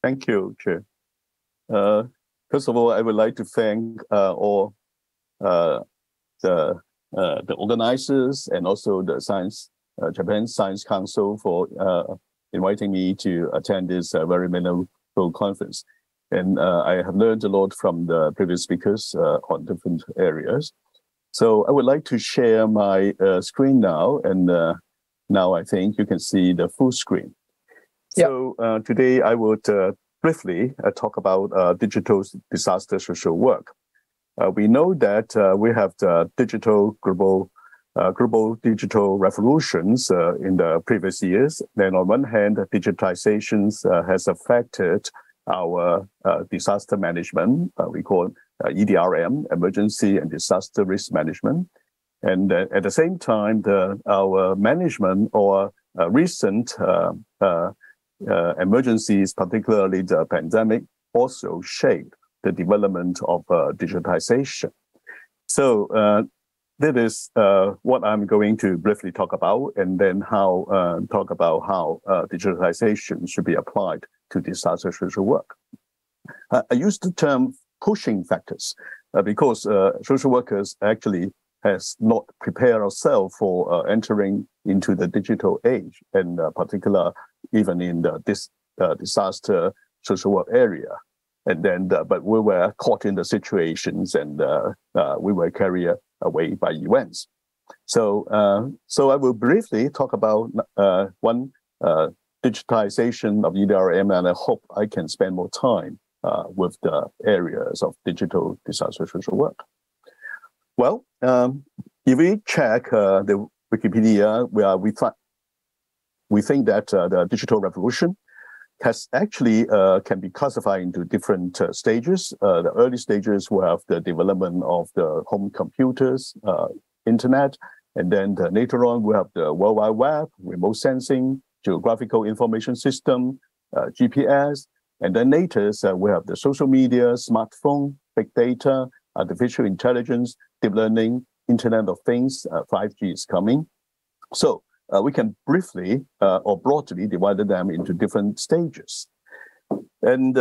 Thank you, Chair. First of all, I would like to thank all the organizers and also the Japan Science Council for inviting me to attend this very meaningful conference. And I have learned a lot from the previous speakers on different areas. So I would like to share my screen now. And now I think you can see the full screen. Yeah. So today I would briefly talk about digital disaster social work. We know that we have the global digital revolutions in the previous years. Then on one hand, digitalizations has affected our disaster management. We call EDRM, emergency and disaster risk management. And at the same time, our management or recent emergencies, particularly the pandemic, also shaped the development of digitization. So that is what I'm going to briefly talk about, and then talk about how digitalization should be applied to disaster social work. I use the term pushing factors because social workers actually has not prepared ourselves for entering into the digital age, and particular even in this disaster social work area. And then, but we were caught in the situations, and we were carried away by events. So I will briefly talk about one digitization of EDRM, and I hope I can spend more time with the areas of digital disaster social work. Well, if we check the Wikipedia, we think that the digital revolution has actually can be classified into different stages. The early stages we have the development of the home computers, internet, and then later on we have the World Wide Web, remote sensing, geographical information system, GPS, and then later we have the social media, smartphone, big data, artificial intelligence, deep learning, Internet of Things, 5G is coming. So we can briefly or broadly divide them into different stages. And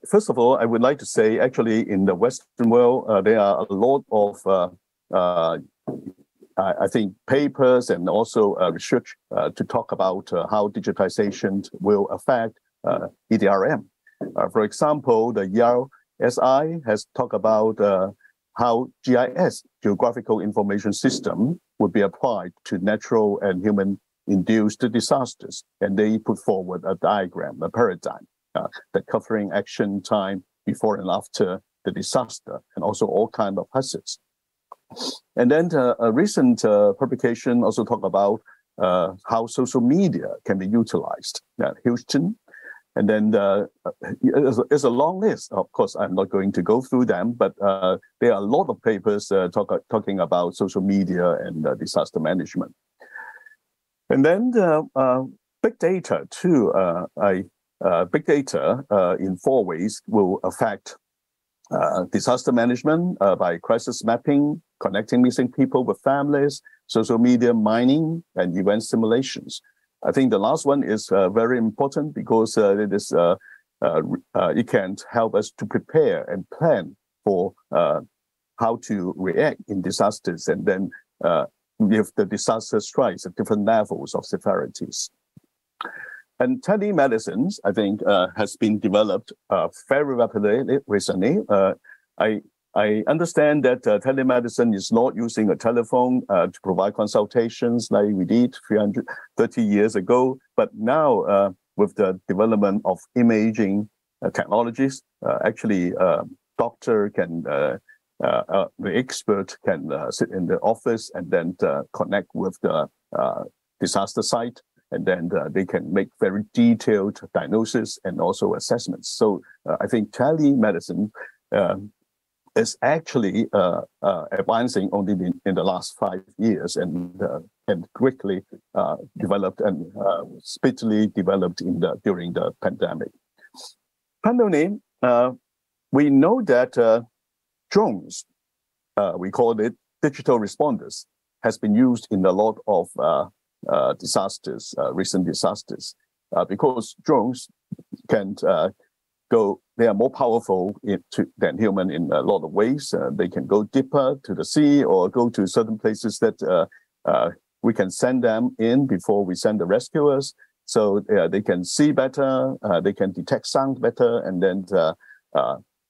first of all, I would like to say, actually, in the Western world, there are a lot of, I think, papers and also research to talk about how digitization will affect EDRM. For example, the Yale SI has talked about how GIS, Geographical Information System, would be applied to natural and human-induced disasters. And they put forward a diagram, a paradigm, that covering action time before and after the disaster, and also all kinds of hazards. And then a recent publication also talk about how social media can be utilized at Houston. And then it's a long list. Of course, I'm not going to go through them, but there are a lot of papers talking about social media and disaster management. And then big data too. Big data in 4 ways will affect disaster management by crisis mapping, connecting missing people with families, social media mining, and event simulations. I think the last one is very important because it can help us to prepare and plan for how to react in disasters, and then if the disaster strikes at different levels of severities. And telemedicine, I think, has been developed very rapidly recently. I understand that telemedicine is not using a telephone to provide consultations like we did 330 years ago. But now, with the development of imaging technologies, actually, doctor can, the expert can sit in the office and then connect with the disaster site. And then they can make very detailed diagnosis and also assessments. So I think telemedicine is actually advancing only in the last 5 years and quickly developed and speedily developed during the pandemic. Finally, we know that drones, we call it digital responders, has been used in a lot of disasters, recent disasters, because drones can they are more powerful than human in a lot of ways. They can go deeper to the sea or go to certain places that we can send them in before we send the rescuers. So they can see better, they can detect sound better, and then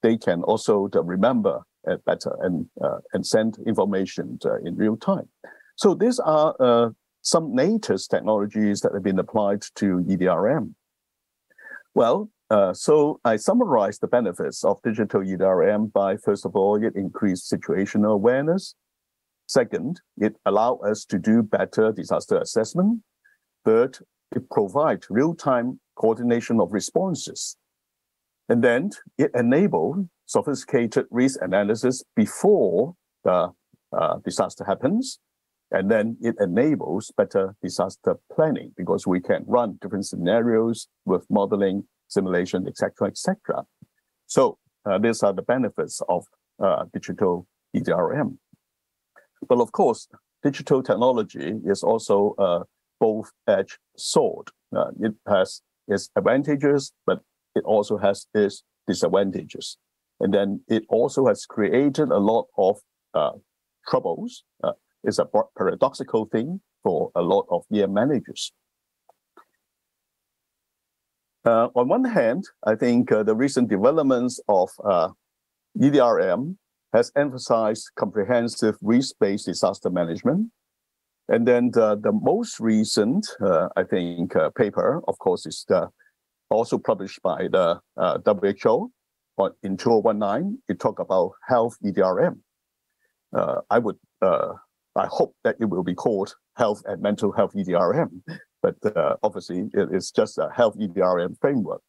they can also remember better and send information in real time. So these are some latest technologies that have been applied to EDRM. Well, so I summarize the benefits of digital EDRM by, first of all, it increased situational awareness. Second, it allows us to do better disaster assessment. Third, it provides real-time coordination of responses. And then it enables sophisticated risk analysis before the disaster happens. And then it enables better disaster planning because we can run different scenarios with modeling, simulation, etc., etc. So these are the benefits of digital EDRM. But of course, digital technology is also a both-edged sword. It has its advantages, but it also has its disadvantages. And then it also has created a lot of troubles. It's a paradoxical thing for a lot of EM managers. On one hand, I think the recent developments of EDRM has emphasized comprehensive risk-based disaster management. And then the most recent, I think, paper, of course, is also published by the WHO in 2019. It talked about health EDRM. I hope that it will be called health and mental health EDRM, but obviously it is just a health EDRM framework.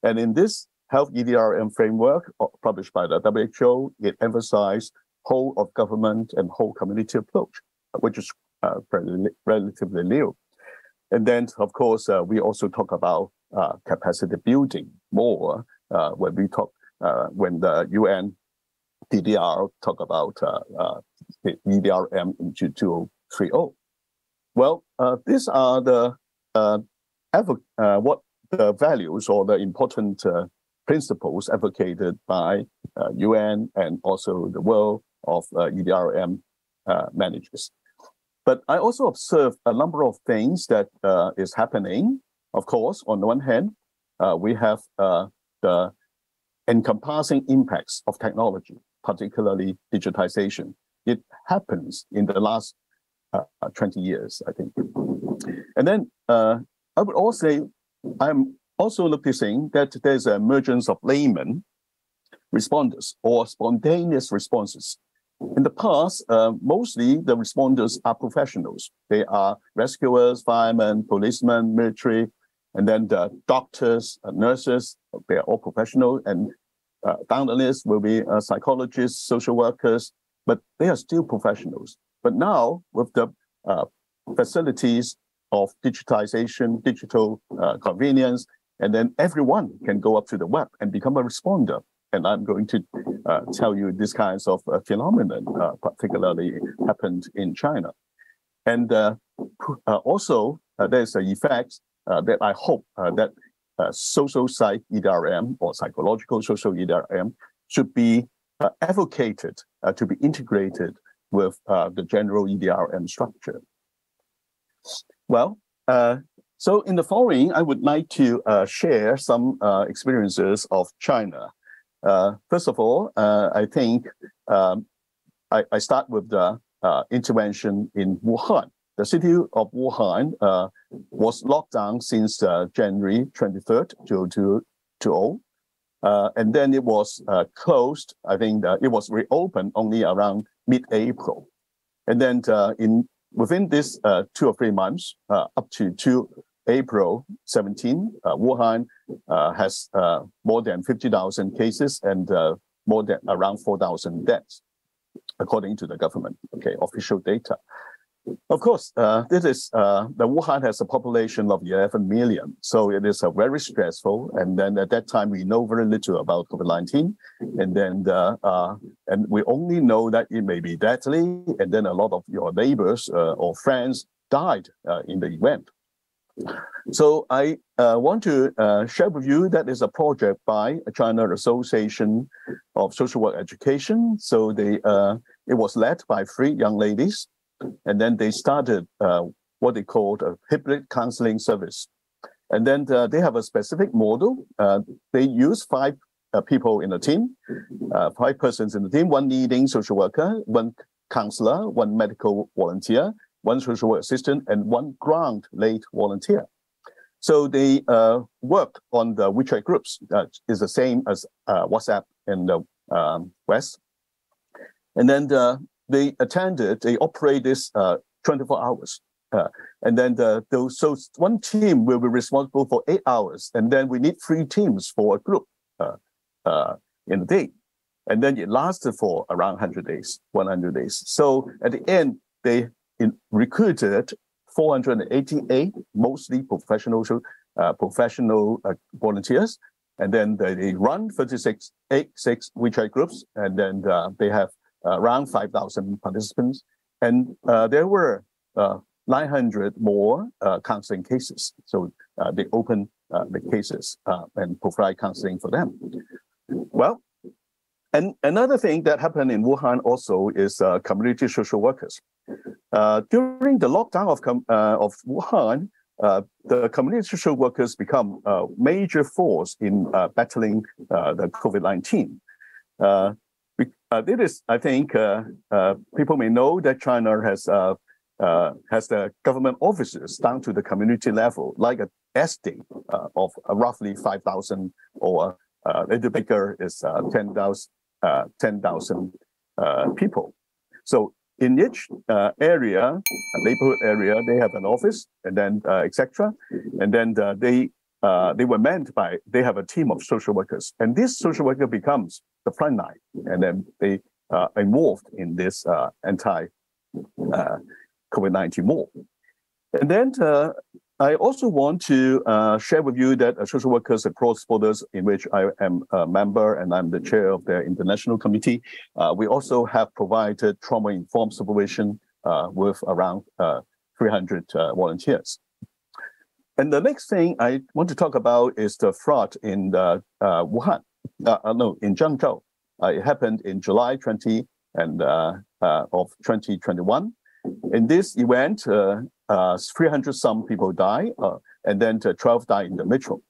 And in this health EDRM framework published by the WHO, it emphasized whole of government and whole community approach, which is relatively new. And then, of course, we also talk about capacity building more when we talk when the UN DDR talk about EDRM into 2030. Well, these are the what the values or the important principles advocated by UN and also the world of EDRM managers. But I also observe a number of things that is happening. Of course, on the one hand, we have the encompassing impacts of technology, particularly digitization. It happens in the last 20 years, I think. And then I would also say, I'm also noticing that there's an emergence of layman responders or spontaneous responses. In the past, mostly the responders are professionals. They are rescuers, firemen, policemen, military, and then the doctors, nurses, they are all professional. And down the list will be psychologists, social workers, but they are still professionals. But now with the facilities of digitization, digital convenience, and then everyone can go up to the web and become a responder. And I'm going to tell you this kinds of phenomenon particularly happened in China. And also there's an effect that I hope that social psych EDRM or psychological social EDRM should be advocated to be integrated with the general EDRM structure. Well, so in the following, I would like to share some experiences of China. First of all, I think I start with the intervention in Wuhan. The city of Wuhan was locked down since January 23rd, 2020. And then it was closed. I think it was reopened only around mid-April. And then within this 2 or 3 months, up to April 17, Wuhan has more than 50,000 cases and more than around 4,000 deaths, according to the government, official data. Of course, this is the Wuhan has a population of 11 million, so it is very stressful. And then at that time, we know very little about COVID-19, and then and we only know that it may be deadly, and then a lot of your neighbors or friends died in the event. So I want to share with you that is a project by China Association of Social Work Education. So it was led by 3 young ladies. And then they started what they called a hybrid counseling service. And then they have a specific model. They use 5 people in a team, 5 persons in the team, 1 leading social worker, 1 counselor, 1 medical volunteer, 1 social work assistant, and 1 ground lay volunteer. So they work on the WeChat groups that is the same as WhatsApp in the West. And then they operate this 24 hours. And then so 1 team will be responsible for 8 hours. And then we need 3 teams for a group in a day. And then it lasted for around 100 days. So at the end, they recruited 488, mostly professional volunteers. And then they run 36 WeChat groups, and then they have around 5,000 participants. And there were 900 more counseling cases. So they open the cases and provide counseling for them. Well, and another thing that happened in Wuhan also is community social workers. During the lockdown of Wuhan, the community social workers become a major force in battling the COVID-19. It is, I think, people may know that China has the government offices down to the community level, like a estate of roughly 5,000, or a little bigger is 10,000 people. So in each area, neighborhood area, they have an office, and then etc. And then they were they have a team of social workers, and this social worker becomes the front line, and then they are involved in this anti-COVID-19 war. And then I also want to share with you that social workers across borders, in which I am a member and I'm the chair of the international committee, we also have provided trauma-informed supervision with around 300 volunteers. And the next thing I want to talk about is the flood in Wuhan, in Zhengzhou. It happened in July 20 of 2021. In this event, 300 some people died, and then 12 died in the metro.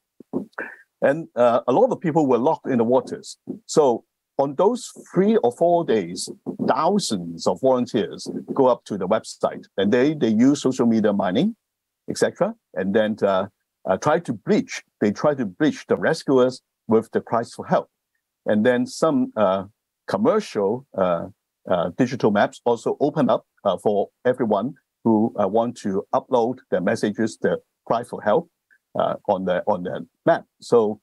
And a lot of people were locked in the waters. So on those 3 or 4 days, thousands of volunteers go up to the website, and they use social media mining, etc. And then try to breach the rescuers with the cries for help. And then some commercial digital maps also open up for everyone who want to upload their messages, the cry for help on the map. So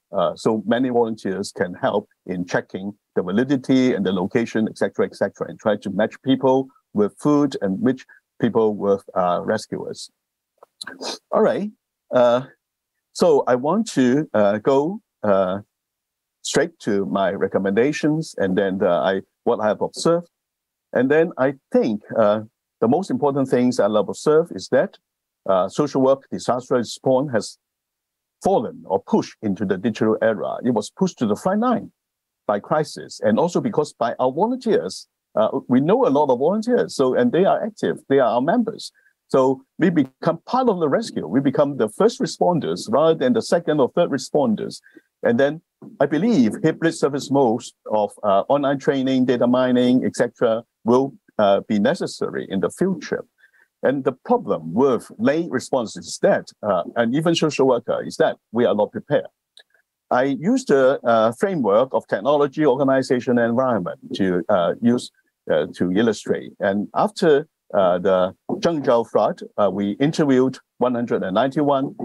many volunteers can help in checking the validity and the location, etc., and try to match people with food and match people with rescuers. All right. So I want to go straight to my recommendations, and then what I have observed. And then I think the most important things I have observed is that social work disaster response has fallen or pushed into the digital era. It was pushed to the front line by crisis, and also because by our volunteers. We know a lot of volunteers, and they are active. They are our members. So we become part of the rescue. We become the first responders rather than the second or third responders. And then I believe hybrid service modes of online training, data mining, etc., will be necessary in the future. And the problem with late response is that, and even social worker, is that we are not prepared. I used the framework of technology, organization, and environment to illustrate. And after the Zhengzhou flood, we interviewed 191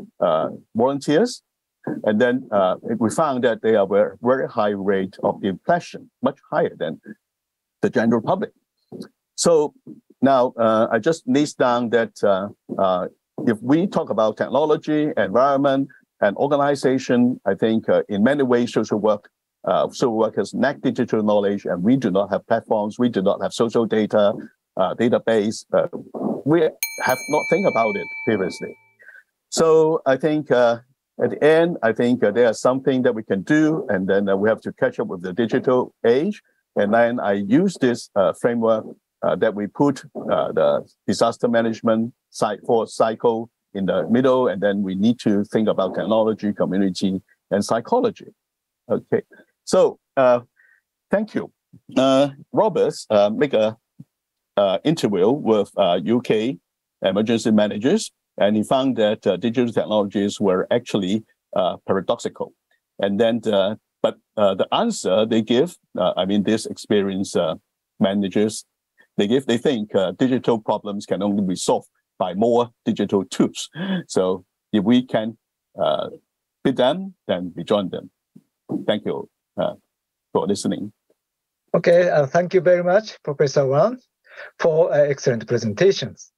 volunteers, and then we found that they have a very high rate of impression, much higher than the general public. So now I just list down that if we talk about technology, environment, and organization, I think in many ways social workers lack digital knowledge, and we do not have platforms, we do not have social data, database. We have not think about it previously. So I think at the end, I think there is something that we can do, and then we have to catch up with the digital age. And then I use this framework that we put the disaster management cycle in the middle, and then we need to think about technology, community, and psychology. Okay, so thank you. Roberts make a interview with UK emergency managers, and he found that digital technologies were actually paradoxical. And then, but the answer they give, this experienced managers, they think digital problems can only be solved by more digital tools. So if we can beat them, then we join them. Thank you for listening. Okay, thank you very much, Professor Wang, for excellent presentations.